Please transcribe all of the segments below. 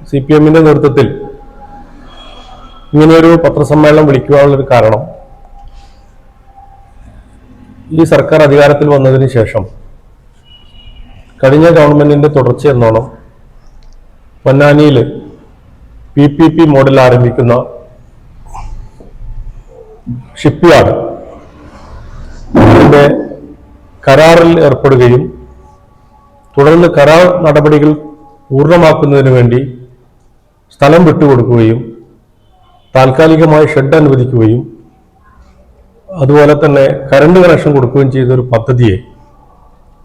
CPM-ന്റെ നേതൃത്വത്തിൽ ഇങ്ങനെയൊരു പത്രസമ്മേളനം വിളിക്കുവാനുള്ളൊരു കാരണം, ഈ സർക്കാർ അധികാരത്തിൽ വന്നതിന് ശേഷം കഴിഞ്ഞ ഗവൺമെന്റിന്റെ തുടർച്ചയെന്നോണം പൊന്നാനിയിൽ PPP മോഡൽ ആരംഭിക്കുന്ന ഷിപ്പ്യാർഡ് അതിന്റെ കരാറിൽ ഏർപ്പെടുകയും തുടർന്ന് കരാർ നടപടികൾ പൂർണ്ണമാക്കുന്നതിന് വേണ്ടി സ്ഥലം വിട്ടുകൊടുക്കുകയും താൽക്കാലികമായി ഷെഡ് അനുവദിക്കുകയും അതുപോലെ തന്നെ കറണ്ട് കണക്ഷൻ കൊടുക്കുകയും ചെയ്ത ഒരു പദ്ധതിയെ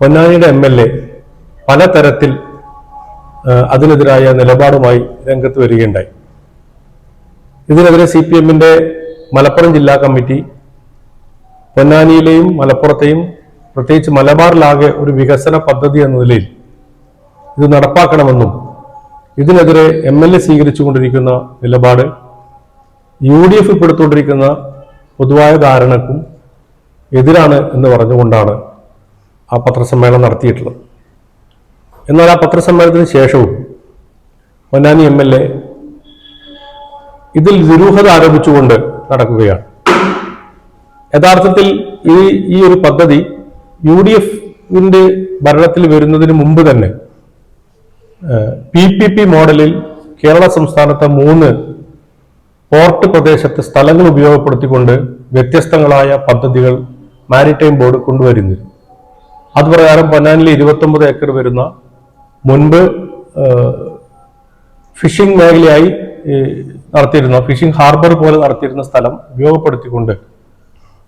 പൊന്നാനിയുടെ MLA പലതരത്തിൽ അതിനെതിരായ നിലപാടുമായി രംഗത്ത് വരികയുണ്ടായി. ഇതിനെതിരെ CPM-ന്റെ മലപ്പുറം ജില്ലാ കമ്മിറ്റി പൊന്നാനിയിലെയും മലപ്പുറത്തെയും പ്രത്യേകിച്ച് മലബാറിലാകെ ഒരു വികസന പദ്ധതി എന്ന നിലയിൽ ഇത് നടപ്പാക്കണമെന്നും ഇതിനെതിരെ MLA സ്വീകരിച്ചുകൊണ്ടിരിക്കുന്ന നിലപാട് UDF പെടുത്തുകൊണ്ടിരിക്കുന്ന പൊതുവായ ധാരണക്കും എതിരാണ് എന്ന് പറഞ്ഞുകൊണ്ടാണ് ആ പത്രസമ്മേളനം നടത്തിയിട്ടുള്ളത്. എന്നാൽ ആ പത്രസമ്മേളനത്തിന് ശേഷവും പൊന്നാനി MLA ഇതിൽ ദുരൂഹത ആരോപിച്ചുകൊണ്ട് നടക്കുകയാണ്. യഥാർത്ഥത്തിൽ ഈ ഒരു പദ്ധതി UDF-ന്റെ ഭരണത്തിൽ വരുന്നതിന് മുമ്പ് തന്നെ PPP മോഡലിൽ കേരള സംസ്ഥാനത്തെ 3 പോർട്ട് പ്രദേശത്തെ സ്ഥലങ്ങൾ ഉപയോഗപ്പെടുത്തിക്കൊണ്ട് വ്യത്യസ്തങ്ങളായ പദ്ധതികൾ മാരിടൈം ബോർഡ് കൊണ്ടുവരുന്നില്ല. അതുപ്രകാരം പൊന്നാനിയിൽ 29 ഏക്കർ വരുന്ന മുൻപ് ഫിഷിംഗ് മേഖലയായി നടത്തിയിരുന്ന ഫിഷിംഗ് ഹാർബർ പോലെ നടത്തിയിരുന്ന സ്ഥലം ഉപയോഗപ്പെടുത്തിക്കൊണ്ട്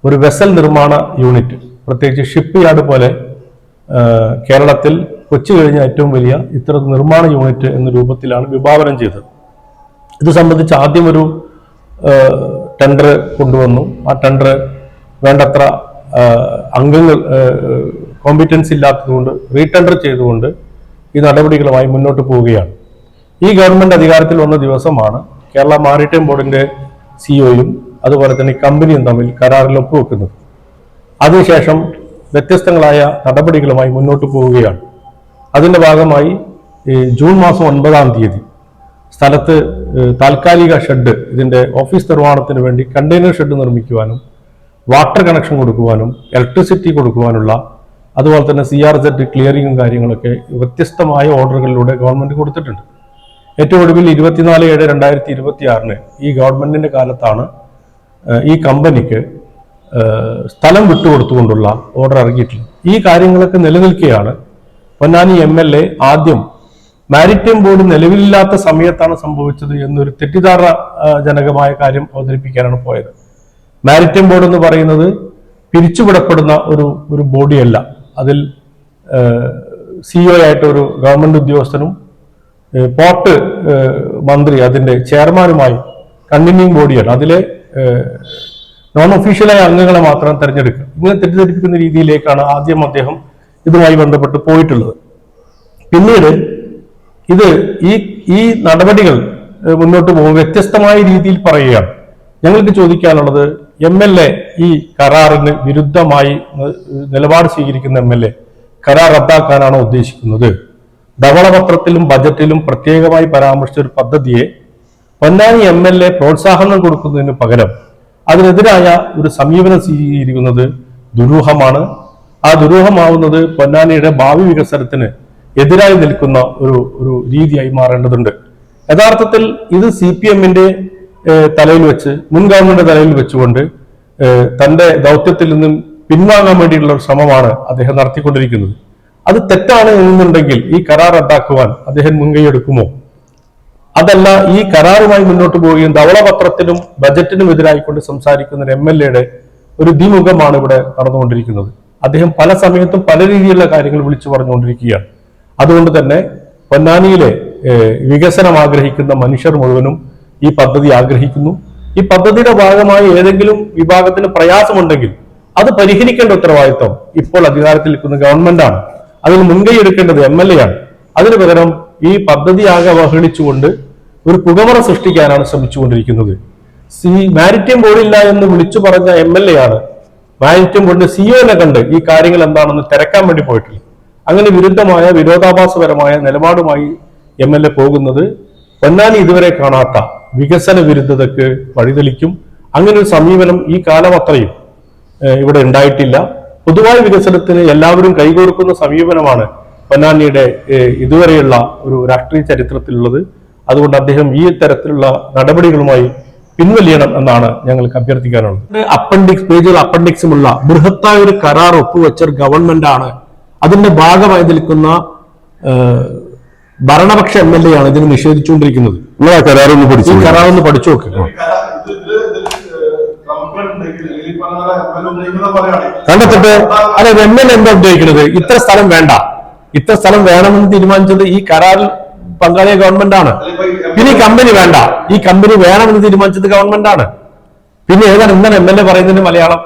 ഒരു വെസൽ നിർമ്മാണ യൂണിറ്റ്, പ്രത്യേകിച്ച് ഷിപ്പ് യാർഡ് പോലെ കേരളത്തിൽ കൊച്ചി കഴിഞ്ഞ ഏറ്റവും വലിയ ഇത്തരം നിർമ്മാണ യൂണിറ്റ് എന്ന രൂപത്തിലാണ് വിഭാവനം ചെയ്തത്. ഇത് സംബന്ധിച്ച് ആദ്യം ഒരു ടെൻഡർ കൊണ്ടുവന്നു. ആ ടെൻഡർ വേണ്ടത്ര അംഗങ്ങൾ കോമ്പിറ്റൻസ് ഇല്ലാത്തതുകൊണ്ട് റീടെൻഡർ ചെയ്തുകൊണ്ട് ഈ നടപടികളുമായി മുന്നോട്ട് പോവുകയാണ്. ഈ ഗവൺമെന്റ് അധികാരത്തിൽ വന്ന ദിവസമാണ് കേരള മാരിടൈം ബോർഡിന്റെ സിഇഒയും അതുപോലെ തന്നെ കമ്പനിയും തമ്മിൽ കരാറിൽ ഒപ്പുവെക്കുന്നത്. അതിനുശേഷം വ്യത്യസ്തങ്ങളായ നടപടികളുമായി മുന്നോട്ട് പോവുകയാണ്. അതിന്റെ ഭാഗമായി ജൂൺ മാസം 9-ാം തീയതി സ്ഥലത്ത് താൽക്കാലിക ഷെഡ്, ഇതിന്റെ ഓഫീസ് നിർമ്മാണത്തിന് വേണ്ടി കണ്ടെയ്നർ ഷെഡ് നിർമ്മിക്കുവാനും വാട്ടർ കണക്ഷൻ കൊടുക്കുവാനും ഇലക്ട്രിസിറ്റി കൊടുക്കുവാനുള്ള അതുപോലെ തന്നെ CRZ ക്ലിയറിങ്ങും കാര്യങ്ങളൊക്കെ വ്യത്യസ്തമായ ഓർഡറുകളിലൂടെ ഗവൺമെന്റ് കൊടുത്തിട്ടുണ്ട്. ഏറ്റവും ഒടുവിൽ 24/7/2026 ഈ ഗവൺമെന്റിന്റെ കാലത്താണ് ഈ കമ്പനിക്ക് സ്ഥലം വിട്ടുകൊടുത്തുകൊണ്ടുള്ള ഓർഡർ ഇറങ്ങിയിട്ടുള്ളത്. ഈ കാര്യങ്ങളൊക്കെ നിലനിൽക്കുകയാണ് പൊന്നാനി MLA ആദ്യം മാരിടൈം ബോർഡ് നിലവിലില്ലാത്ത സമയത്താണ് സംഭവിച്ചത് എന്നൊരു തെറ്റിദ്ധാരണജനകമായ കാര്യം അവതരിപ്പിക്കാനാണ് പോയത്. മാരിടൈം ബോർഡ് എന്ന് പറയുന്നത് പിരിച്ചുവിടപ്പെടുന്ന ഒരു ബോഡിയല്ല. അതിൽ CEO ആയിട്ട് ഒരു ഗവൺമെന്റ് ഉദ്യോഗസ്ഥനും പോർട്ട് മന്ത്രി അതിന്റെ ചെയർമാനുമായി കൺവീനിങ് ബോഡിയാണ്. അതിലെ നോൺ ഒഫീഷ്യലായ അംഗങ്ങളെ മാത്രം തെരഞ്ഞെടുക്കുക. ഇങ്ങനെ തെറ്റിദ്ധരിപ്പിക്കുന്ന രീതിയിലേക്കാണ് ആദ്യം അദ്ദേഹം ഇതുമായി ബന്ധപ്പെട്ട് പോയിട്ടുള്ളത്. പിന്നീട് ഈ നടപടികൾ മുന്നോട്ട് പോകും വ്യത്യസ്തമായ രീതിയിൽ പറയുകയാണ്. ഞങ്ങൾക്ക് ചോദിക്കാനുള്ളത്, MLA ഈ കരാറിന് വിരുദ്ധമായി നിലപാട് സ്വീകരിക്കുന്ന MLA കരാർ റദ്ദാക്കാനാണോ ഉദ്ദേശിക്കുന്നത്? ധവളപത്രത്തിലും ബജറ്റിലും പ്രത്യേകമായി പരാമർശിച്ച ഒരു പദ്ധതിയെ പൊന്നാനി MLA പ്രോത്സാഹനം കൊടുക്കുന്നതിന് പകരം അതിനെതിരായ ഒരു സമീപനം സ്വീകരിക്കുന്നത് ദുരൂഹമാണ്. ആ ദുരൂഹമാവുന്നത് പൊന്നാനിയുടെ ഭാവി വികസനത്തിന് എതിരായി നിൽക്കുന്ന ഒരു രീതിയായി മാറേണ്ടതുണ്ട്. യഥാർത്ഥത്തിൽ ഇത് CPM-ന്റെ തലയിൽ വെച്ച്, മുൻ ഗവൺമെന്റ് തലയിൽ വെച്ചുകൊണ്ട് തന്റെ ദൗത്യത്തിൽ നിന്നും പിൻവാങ്ങാൻ വേണ്ടിയിട്ടുള്ള ഒരു ശ്രമമാണ് അദ്ദേഹം നടത്തിക്കൊണ്ടിരിക്കുന്നത്. അത് തെറ്റാണ് എന്നുണ്ടെങ്കിൽ ഈ കരാർ റദ്ദാക്കുവാൻ അദ്ദേഹം മുൻകൈയെടുക്കുമോ? അതല്ല, ഈ കരാറുമായി മുന്നോട്ട് പോവുകയും ധവളപത്രത്തിനും ബജറ്റിനും എതിരായിക്കൊണ്ട് സംസാരിക്കുന്ന MLA-യുടെ ഒരു ദ്വിമുഖമാണ് ഇവിടെ നടന്നുകൊണ്ടിരിക്കുന്നത്. അദ്ദേഹം പല സമയത്തും പല രീതിയിലുള്ള കാര്യങ്ങൾ വിളിച്ചു പറഞ്ഞുകൊണ്ടിരിക്കുകയാണ്. അതുകൊണ്ട് തന്നെ പൊന്നാനിയിലെ വികസനം ആഗ്രഹിക്കുന്ന മനുഷ്യർ മുഴുവനും ഈ പദ്ധതി ആഗ്രഹിക്കുന്നു. ഈ പദ്ധതിയുടെ ഭാഗമായി ഏതെങ്കിലും വിഭാഗത്തിന് പ്രയാസമുണ്ടെങ്കിൽ അത് പരിഹരിക്കേണ്ട ഉത്തരവാദിത്വം ഇപ്പോൾ അധികാരത്തിൽ നിൽക്കുന്ന ഗവൺമെന്റാണ്. അതിന് മുൻകൈ എടുക്കേണ്ടത് MLA-ആണ്. അതിനു പകരം ഈ പദ്ധതി ആകെ അവഹേളിച്ചുകൊണ്ട് ഒരു പുകമറ സൃഷ്ടിക്കാനാണ് ശ്രമിച്ചുകൊണ്ടിരിക്കുന്നത്. മാരിടൈം ബോർഡില്ല എന്ന് വിളിച്ചു പറഞ്ഞ MLA-ആണ് മാരിടൈം ബോർഡിന്റെ CEO-നെ കണ്ട് ഈ കാര്യങ്ങൾ എന്താണെന്ന് തിരക്കാൻ വേണ്ടി പോയിട്ടില്ല. അങ്ങനെ വിരുദ്ധമായ വിരോധാഭാസപരമായ നിലപാടുമായി MLA പോകുന്നത് പൊന്നാനി ഇതുവരെ കാണാത്ത വികസന വിരുദ്ധതയ്ക്ക് വഴിതെളിക്കും. അങ്ങനെ ഒരു സമീപനം ഈ കാലം അത്രയും ഇവിടെ ഉണ്ടായിട്ടില്ല. പൊതുവായ വികസനത്തിന് എല്ലാവരും കൈകോർക്കുന്ന സമീപനമാണ് പൊന്നാനിയുടെ ഇതുവരെയുള്ള ഒരു രാഷ്ട്രീയ ചരിത്രത്തിലുള്ളത്. അതുകൊണ്ട് അദ്ദേഹം ഈ തരത്തിലുള്ള നടപടികളുമായി പിൻവലിയണം എന്നാണ് ഞങ്ങൾക്ക് അഭ്യർത്ഥിക്കാനുള്ളത്. പേജുകൾ അപ്പൻഡിക്സുമുള്ള ബൃഹത്തായ ഒരു കരാർ ഒപ്പുവെച്ച ഗവൺമെന്റ് ആണ്. അതിന്റെ ഭാഗമായി നിൽക്കുന്ന ഭരണപക്ഷ MLA ആണ് ഇതിന് നിഷേധിച്ചുകൊണ്ടിരിക്കുന്നത്. കരാറൊന്ന് പഠിച്ചു നോക്ക്. കണ്ടെത്തിട്ട് അതെ MLA എന്താ ഉദ്ദേശിക്കുന്നത്? ഇത്ര സ്ഥലം വേണ്ട, ഇത്ര സ്ഥലം വേണമെന്ന് തീരുമാനിച്ചത് ഈ കരാറിൽ പങ്കാളിയ ഗവൺമെന്റ് ആണ്. പിന്നെ ഈ കമ്പനി വേണ്ട, ഈ കമ്പനി വേണമെന്ന് തീരുമാനിച്ചത് ഗവൺമെന്റ് ആണ്. പിന്നെ ഏതാണ് എന്താണ് MLA പറയുന്നതിന്റെ മലയാളം?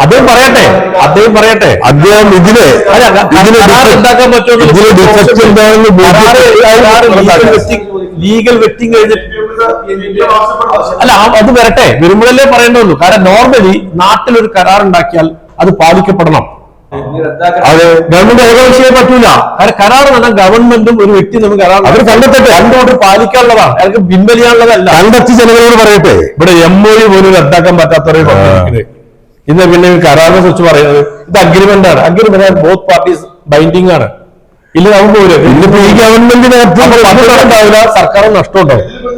അദ്ദേഹം പറയട്ടെ അദ്ദേഹം ഉണ്ടാക്കാൻ പറ്റുമോ? ലീഗൽ വെറ്റിംഗ് കഴിഞ്ഞിട്ട് അല്ല, അത് വരട്ടെ, വരുമ്പോഴല്ലേ പറയേണ്ടതുള്ളൂ. കാരണം നോർമലി നാട്ടിലൊരു കരാർ ഉണ്ടാക്കിയാൽ അത് പാലിക്കപ്പെടണം. അത് ഗവൺമെന്റ് ഏകോപിച്ചേ പറ്റൂല. കാരണം കരാർ വേണം, ഗവൺമെന്റും ഒരു വ്യക്തി നമുക്ക് കരാർ അവർ കണ്ടെത്തട്ടെ, കണ്ടുകൊണ്ട് പാലിക്കാനുള്ളതാണ്, അയാൾക്ക് പിൻവലിയാനുള്ളതല്ല. കണ്ടെത്തി ജനങ്ങളോട് പറയട്ടെ. ഇവിടെ MOU പോലും റദ്ദാക്കാൻ പറ്റാത്തവരെ പറഞ്ഞിരിക്കുന്നത്. ഇന്ന് പിന്നെ കരാറിനെ കുറിച്ച് പറയുന്നത് ഇത് അഗ്രിമെന്റ് ആണ്. അഗ്രിമെന്റ് ബോത്ത് പാർട്ടീസ് ബൈൻഡിങ് ആണ്. ഇല്ല നമുക്ക് പോലും ഇന്നിപ്പോ ഈ ഗവൺമെന്റിന് സർക്കാർ നഷ്ടം ഉണ്ടാവും.